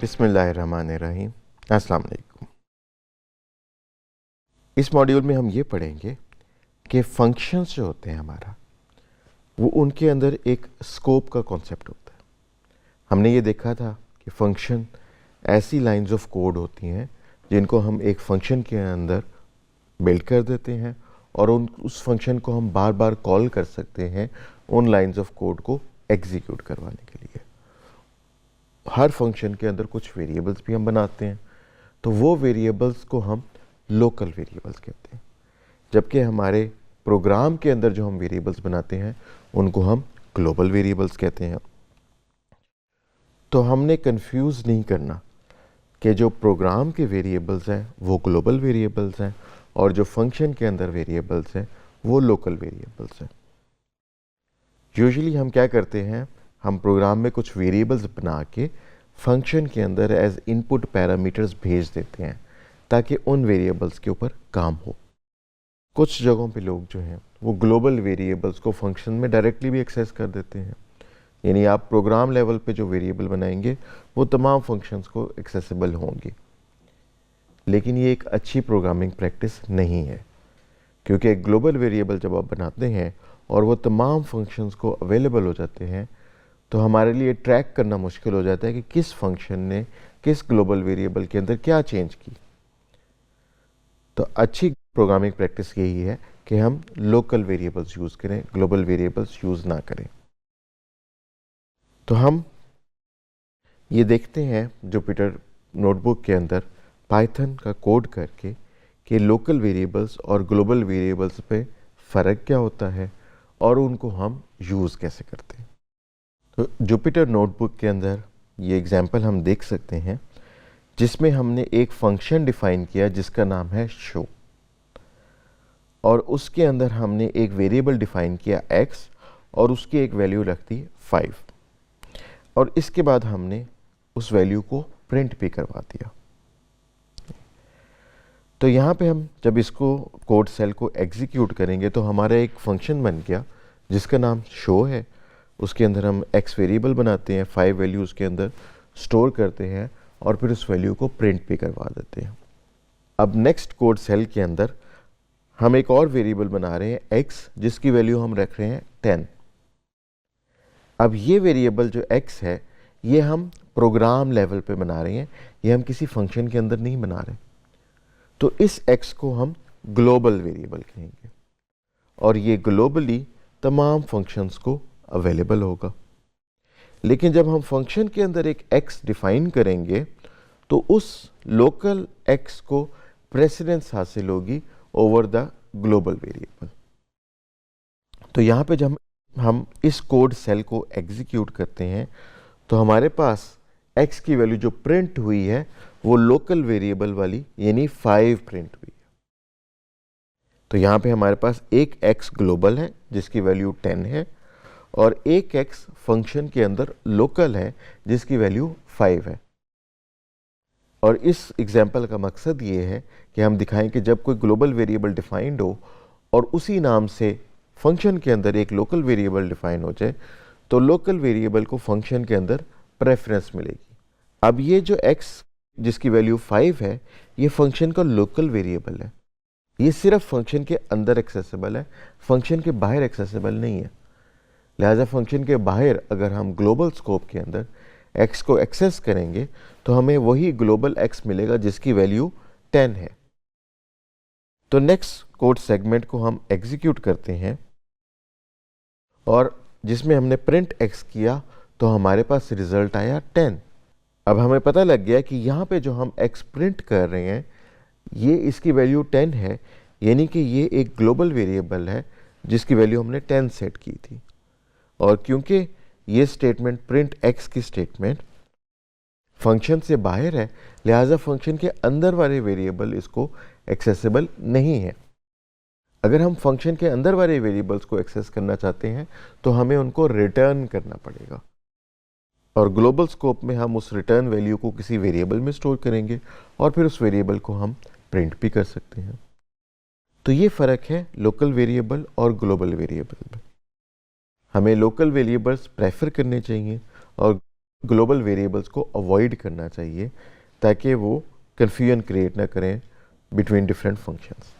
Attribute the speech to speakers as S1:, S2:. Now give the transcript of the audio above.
S1: बिस्मिल्लाहिर्रहमानिर्रहीम। अस्सलाम वालेकुम। इस मॉड्यूल में हम ये पढ़ेंगे कि फंक्शंस जो होते हैं हमारा, वो उनके अंदर एक स्कोप का कॉन्सेप्ट होता है। हमने ये देखा था कि फंक्शन ऐसी लाइंस ऑफ कोड होती हैं जिनको हम एक फंक्शन के अंदर बिल्ड कर देते हैं और उस फंक्शन को हम बार बार कॉल कर सकते हैं उन लाइंस ऑफ कोड को एग्जीक्यूट करवाने के लिए। हर फंक्शन के अंदर कुछ वेरिएबल्स भी हम बनाते हैं, तो वो वेरिएबल्स को हम लोकल वेरिएबल्स कहते हैं, जबकि हमारे प्रोग्राम के अंदर जो हम वेरिएबल्स बनाते हैं उनको हम ग्लोबल वेरिएबल्स कहते हैं। तो हमने कंफ्यूज नहीं करना कि जो प्रोग्राम के वेरिएबल्स हैं वो ग्लोबल वेरिएबल्स हैं और जो फंक्शन के अंदर वेरिएबल्स हैं वो लोकल वेरिएबल्स हैं। यूजुअली हम क्या करते हैं, हम प्रोग्राम में कुछ वेरिएबल्स बना के फंक्शन के अंदर एज इनपुट पैरामीटर्स भेज देते हैं ताकि उन वेरिएबल्स के ऊपर काम हो। कुछ जगहों पे लोग जो हैं वो ग्लोबल वेरिएबल्स को फंक्शन में डायरेक्टली भी एक्सेस कर देते हैं, यानी आप प्रोग्राम लेवल पे जो वेरिएबल बनाएंगे वो तमाम फंक्शंस को एक्सेसिबल होंगे। लेकिन ये एक अच्छी प्रोग्रामिंग प्रैक्टिस नहीं है, क्योंकि एक ग्लोबल वेरिएबल जब आप बनाते हैं और वो तमाम फंक्शंस को अवेलेबल हो जाते हैं तो हमारे लिए ट्रैक करना मुश्किल हो जाता है कि किस फंक्शन ने किस ग्लोबल वेरिएबल के अंदर क्या चेंज की। तो अच्छी प्रोग्रामिंग प्रैक्टिस यही है कि हम लोकल वेरिएबल्स यूज़ करें, ग्लोबल वेरिएबल्स यूज़ ना करें। तो हम ये देखते हैं जुपिटर नोटबुक के अंदर पाइथन का कोड करके कि लोकल वेरिएबल्स और ग्लोबल वेरिएबल्स पे फ़र्क क्या होता है और उनको हम यूज़ कैसे करते हैं। तो जुपिटर नोटबुक के अंदर ये एग्जाम्पल हम देख सकते हैं जिसमें हमने एक फंक्शन डिफाइन किया जिसका नाम है शो, और उसके अंदर हमने एक वेरिएबल डिफाइन किया x और उसकी एक वैल्यू रख दी 5, और इसके बाद हमने उस वैल्यू को प्रिंट भी करवा दिया। तो यहाँ पे हम जब इसको कोड सेल को एग्जीक्यूट करेंगे तो हमारा एक फंक्शन बन गया जिसका नाम शो है। उसके अंदर हम x वेरिएबल बनाते हैं, 5 वैल्यू उसके अंदर स्टोर करते हैं और फिर उस वैल्यू को प्रिंट भी करवा देते हैं। अब नेक्स्ट कोड सेल के अंदर हम एक और वेरिएबल बना रहे हैं x, जिसकी वैल्यू हम रख रहे हैं 10। अब ये वेरिएबल जो x है ये हम प्रोग्राम लेवल पे बना रहे हैं, ये हम किसी फंक्शन के अंदर नहीं बना रहे। तो इस x को हम ग्लोबल वेरिएबल कहेंगे और ये ग्लोबली तमाम फंक्शंस को अवेलेबल होगा। लेकिन जब हम फंक्शन के अंदर एक x डिफाइन करेंगे तो उस लोकल x को प्रेसिडेंस हासिल होगी ओवर द ग्लोबल वेरिएबल। तो यहाँ पे जब हम इस कोड सेल को एग्जीक्यूट करते हैं तो हमारे पास x की वैल्यू जो प्रिंट हुई है वो लोकल वेरिएबल वाली यानी 5 प्रिंट हुई है। तो यहाँ पे हमारे पास एक x ग्लोबल है जिसकी वैल्यू 10 है और एक x फंक्शन के अंदर लोकल है जिसकी वैल्यू 5 है। और इस एग्जाम्पल का मकसद ये है कि हम दिखाएं कि जब कोई ग्लोबल वेरिएबल डिफाइंड हो और उसी नाम से फंक्शन के अंदर एक लोकल वेरिएबल डिफाइन हो जाए तो लोकल वेरिएबल को फंक्शन के अंदर प्रेफरेंस मिलेगी। अब ये जो x जिसकी वैल्यू 5 है ये फंक्शन का लोकल वेरिएबल है, ये सिर्फ फंक्शन के अंदर एक्सेसिबल है, फंक्शन के बाहर एक्सेसिबल नहीं है। लिहाजा फंक्शन के बाहर अगर हम ग्लोबल स्कोप के अंदर x को एक्सेस करेंगे तो हमें वही ग्लोबल x मिलेगा जिसकी वैल्यू 10 है। तो नेक्स्ट कोड सेगमेंट को हम एग्जीक्यूट करते हैं और जिसमें हमने प्रिंट x किया तो हमारे पास रिजल्ट आया 10। अब हमें पता लग गया कि यहाँ पे जो हम x प्रिंट कर रहे हैं ये इसकी वैल्यू 10 है, यानी कि ये एक ग्लोबल वेरिएबल है जिसकी वैल्यू हमने 10 सेट की थी। और क्योंकि ये स्टेटमेंट प्रिंट x की स्टेटमेंट फंक्शन से बाहर है लिहाजा फंक्शन के अंदर वाले वेरिएबल इसको एक्सेसिबल नहीं है। अगर हम फंक्शन के अंदर वाले वेरिएबल्स को एक्सेस करना चाहते हैं तो हमें उनको रिटर्न करना पड़ेगा और ग्लोबल स्कोप में हम उस रिटर्न वैल्यू को किसी वेरिएबल में स्टोर करेंगे और फिर उस वेरिएबल को हम प्रिंट भी कर सकते हैं। तो ये फ़र्क है लोकल वेरिएबल और ग्लोबल वेरिएबल में। हमें लोकल वेरिएबल्स प्रेफर करने चाहिए और ग्लोबल वेरिएबल्स को अवॉइड करना चाहिए ताकि वो कन्फ्यूजन क्रिएट ना करें बिटवीन डिफरेंट फंक्शंस।